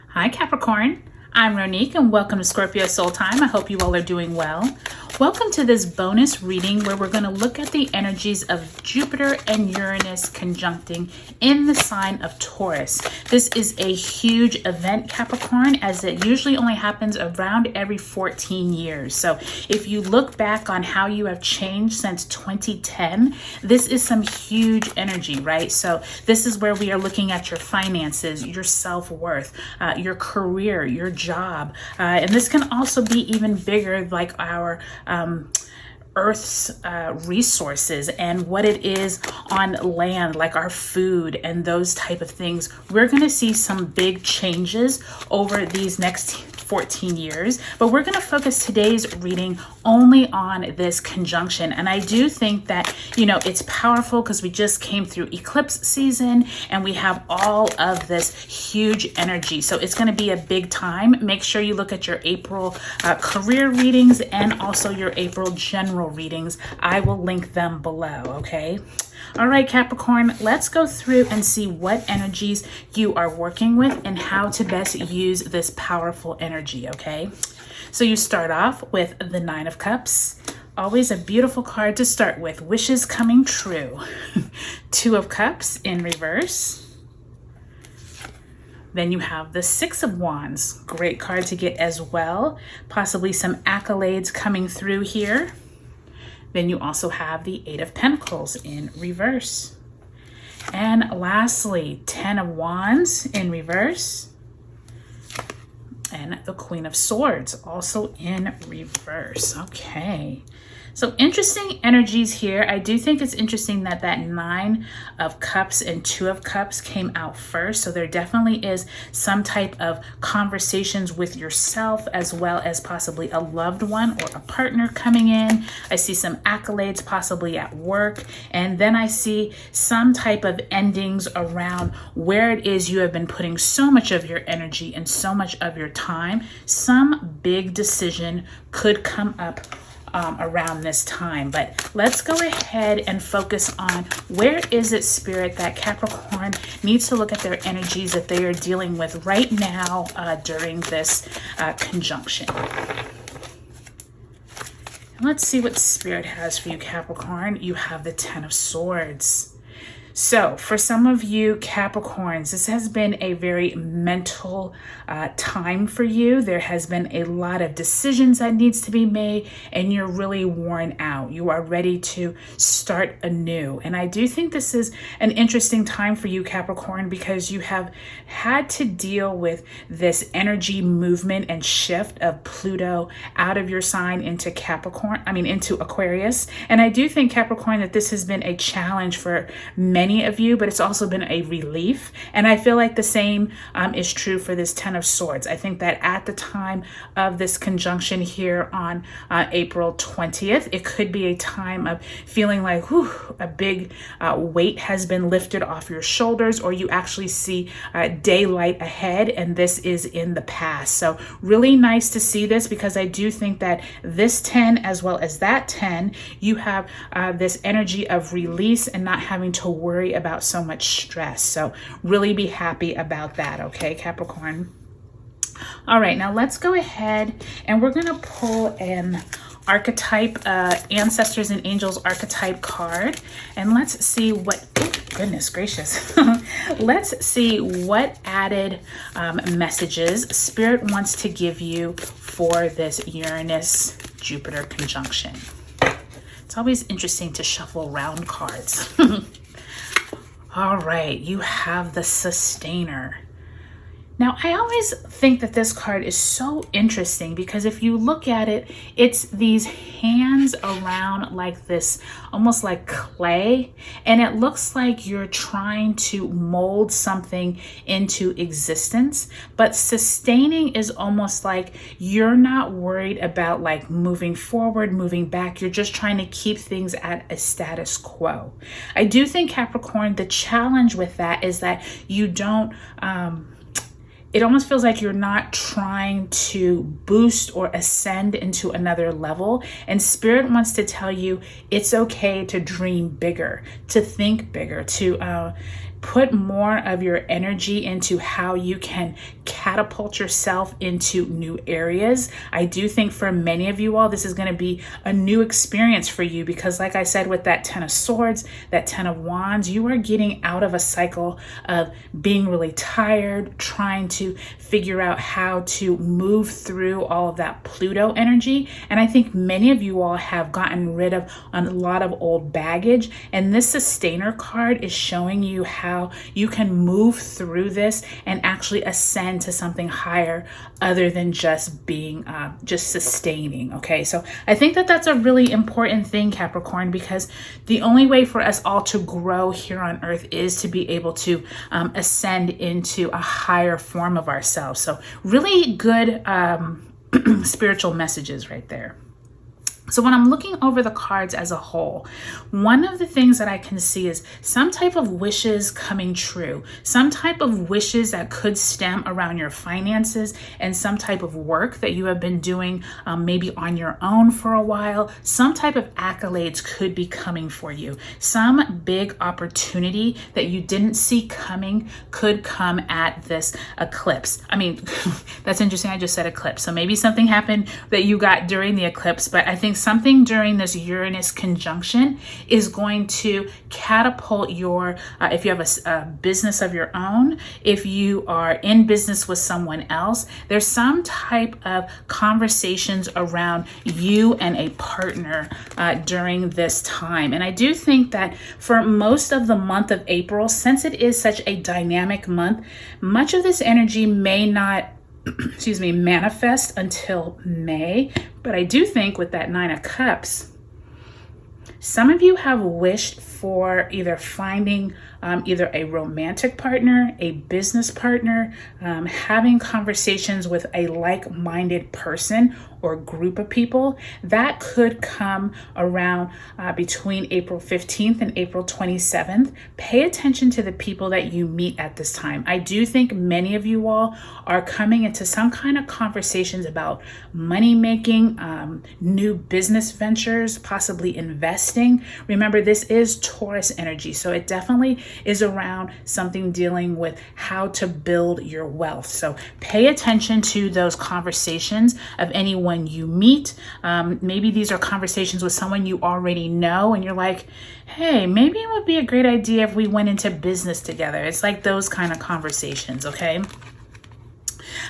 Hi Capricorn, I'm Ronique and welcome to Scorpio Soul Time. I hope you all are doing well. Welcome to this bonus reading where we're going to look at the energies of Jupiter and Uranus conjuncting in the sign of Taurus. This is a huge event, Capricorn, as it usually only happens around every 14 years. So if you look back on how you have changed since 2010, this is some huge energy, right? So this is where we are looking at your finances, your self-worth, your career, your job. And this can also be even bigger, like our Earth's resources and what it is on land, like our food and those type of things. We're going to see some big changes over these next 14 years, but we're going to focus today's reading only on this conjunction. And I do think that, it's powerful because we just came through eclipse season and we have all of this huge energy. So it's going to be a big time. Make sure you look at your April career readings and also your April general readings. I will link them below. Okay. All right, Capricorn, let's go through and see what energies you are working with and how to best use this powerful energy, okay? So you start off with the Nine of Cups. Always a beautiful card to start with. Wishes coming true. Two of Cups in reverse. Then you have the Six of Wands. Great card to get as well. Possibly some accolades coming through here. Then you also have the Eight of Pentacles in reverse. And lastly, Ten of Wands in reverse. And the Queen of Swords also in reverse. Okay. So interesting energies here. I do think it's interesting that that Nine of Cups and Two of Cups came out first. So there definitely is some type of conversations with yourself as well as possibly a loved one or a partner coming in. I see some accolades possibly at work. And then I see some type of endings around where it is you have been putting so much of your energy and so much of your time. Some big decision could come up around this time, but let's go ahead and focus on where is it, Spirit, that Capricorn needs to look at their energies that they are dealing with right now during this conjunction. And let's see what Spirit has for you, Capricorn. You have the Ten of Swords. So for some of you Capricorns, this has been a very mental time for you. There has been a lot of decisions that needs to be made and you're really worn out. You are ready to start anew. And I do think this is an interesting time for you, Capricorn, because you have had to deal with this energy movement and shift of Pluto out of your sign into into Aquarius. And I do think, Capricorn, that this has been a challenge for many of you, but it's also been a relief. And I feel like the same is true for this Ten of Swords. I think that at the time of this conjunction here on April 20th, it could be a time of feeling like a big weight has been lifted off your shoulders, or you actually see daylight ahead and this is in the past. So really nice to see this, because I do think that this 10 as well as that 10, you have this energy of release and not having to worry about so much stress. So really be happy about that, okay, Capricorn? All right, now let's go ahead and we're going to pull an archetype, ancestors and angels archetype card, and let's see what, goodness gracious, let's see what added messages Spirit wants to give you for this Uranus Jupiter conjunction. It's always interesting to shuffle round cards. All right, you have the Sustainer. Now, I always think that this card is so interesting because if you look at it, it's these hands around like this, almost like clay, and it looks like you're trying to mold something into existence, but sustaining is almost like you're not worried about like moving forward, moving back. You're just trying to keep things at a status quo. I do think, Capricorn, the challenge with that is that you don't, it almost feels like you're not trying to boost or ascend into another level. And Spirit wants to tell you it's okay to dream bigger, to think bigger, to put more of your energy into how you can catapult yourself into new areas. I do think for many of you all, this is going to be a new experience for you because like I said, with that 10 of swords, that 10 of wands, you are getting out of a cycle of being really tired, trying to figure out how to move through all of that Pluto energy. And I think many of you all have gotten rid of a lot of old baggage. And this sustainer card is showing you how you can move through this and actually ascend to something higher other than just being just sustaining. Okay, so I think that that's a really important thing, Capricorn, because the only way for us all to grow here on earth is to be able to ascend into a higher form of ourselves. So really good spiritual messages right there. So when I'm looking over the cards as a whole, one of the things that I can see is some type of wishes coming true, some type of wishes that could stem around your finances and some type of work that you have been doing maybe on your own for a while. Some type of accolades could be coming for you. Some big opportunity that you didn't see coming could come at this eclipse. I mean, that's interesting. I just said eclipse. So maybe something happened that you got during the eclipse, but I think something during this Uranus conjunction is going to catapult your, if you have a business of your own, if you are in business with someone else, there's some type of conversations around you and a partner during this time. And I do think that for most of the month of April, since it is such a dynamic month, much of this energy may not manifest until May. But I do think with that 9 of Cups, some of you have wished for either finding either a romantic partner, a business partner, having conversations with a like-minded person or group of people. That could come around between April 15th and April 27th. Pay attention to the people that you meet at this time. I do think many of you all are coming into some kind of conversations about money making, new business ventures, possibly investing. Remember, this is Taurus energy, so it definitely is around something dealing with how to build your wealth. So pay attention to those conversations of anyone you meet. Maybe these are conversations with someone you already know and you're like, hey, maybe it would be a great idea if we went into business together. It's like those kind of conversations, okay?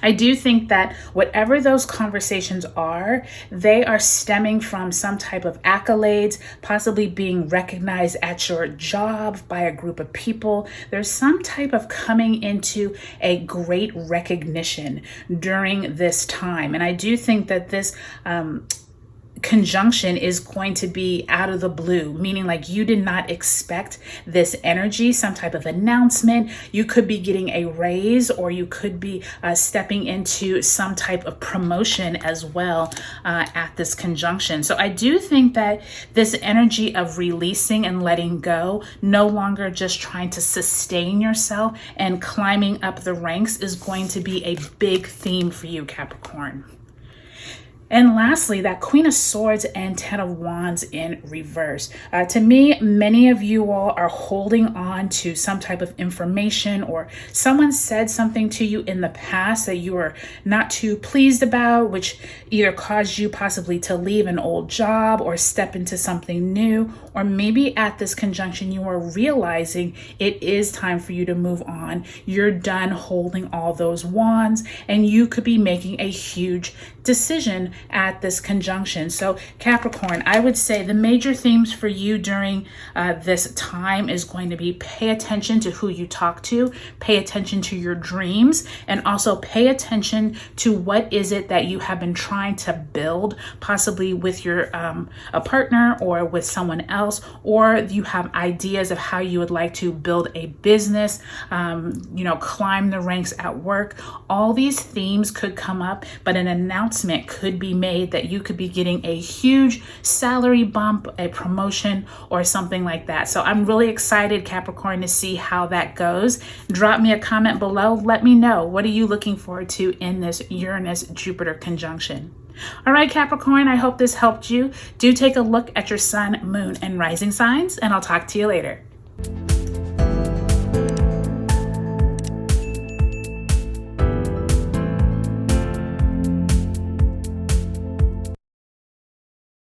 I do think that whatever those conversations are, they are stemming from some type of accolades, possibly being recognized at your job by a group of people. There's some type of coming into a great recognition during this time. And I do think that this conjunction is going to be out of the blue, meaning like you did not expect this energy, some type of announcement. You could be getting a raise, or you could be stepping into some type of promotion as well at this conjunction. So I do think that this energy of releasing and letting go, no longer just trying to sustain yourself and climbing up the ranks, is going to be a big theme for you, Capricorn. And lastly, that Queen of Swords and 10 of Wands in reverse. To me, many of you all are holding on to some type of information, or someone said something to you in the past that you are not too pleased about, which either caused you possibly to leave an old job or step into something new. Or maybe at this conjunction, you are realizing it is time for you to move on. You're done holding all those wands, and you could be making a huge decision at this conjunction. So Capricorn, I would say the major themes for you during this time is going to be pay attention to who you talk to, pay attention to your dreams, and also pay attention to what is it that you have been trying to build, possibly with your a partner or with someone else, or you have ideas of how you would like to build a business, climb the ranks at work. All these themes could come up, but an announcement could be made that you could be getting a huge salary bump, a promotion, or something like that. So I'm really excited, Capricorn, to see how that goes. Drop me a comment below. Let me know, what are you looking forward to in this Uranus-Jupiter conjunction? All right, Capricorn, I hope this helped you. Do take a look at your sun, moon, and rising signs, and I'll talk to you later.